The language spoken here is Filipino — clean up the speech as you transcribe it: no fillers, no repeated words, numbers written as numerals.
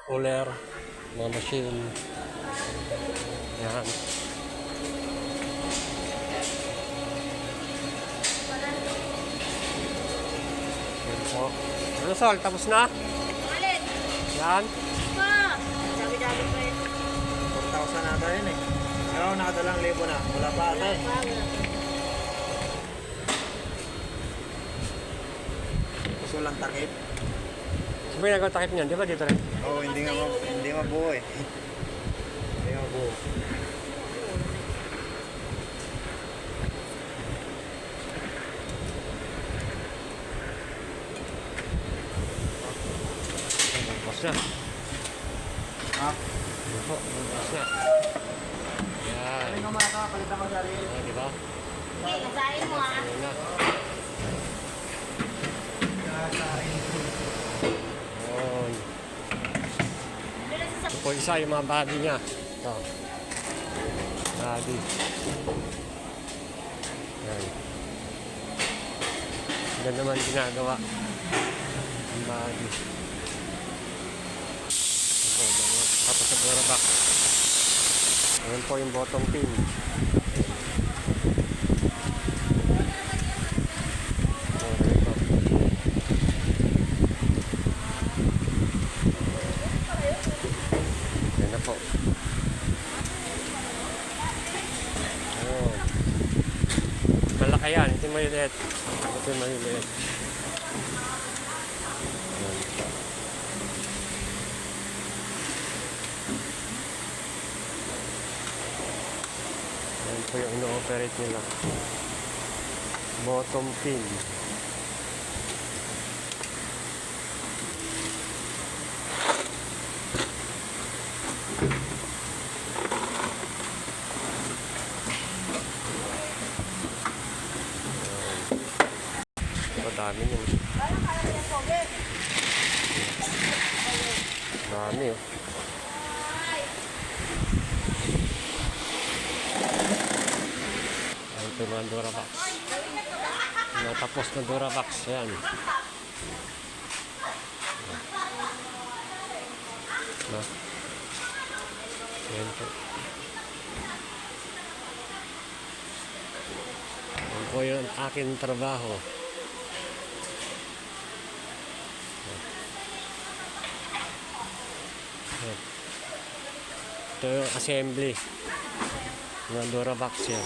cooler, mga machine. Yan. Yan po. Ano Sol, tapos na? Alin? Yan. Pa! Dami-dami pa yun. 4,000 na tayo yun eh. Pero nakadalang libo na. Wala pa ata eh. Gusto lang takip. Sabi na nagtatakip niyan, di ba dito rin? Oo, hindi mabuo eh. Hindi mabuo. Tapos na. Ha? Yan po, tapos na. Yan. Ano nga mga kakalitan ko sa rin? Di ba? Okay, nasahin mo ah. Yan na. Yun. Ito po isa yung mga body niya. Ito. Body. Yan. Yan naman ginagawa. Ang body. Ito, ganyan. Tapos sa Durabox. Ayan po yung bottom pin. Yan na po. Ayun. Malaki yan. Ito yung maliit. Ito yung maliit. Ayan. Ayan po yung ino-operate nila. Bottom pin. Dami yun. Dami oh. Ayan ito yung mga Durabox. Natapos na Durabox. Ayan. Ayan po. Ayan po yung aking trabaho. Ito yung assembly ng Durabox yan.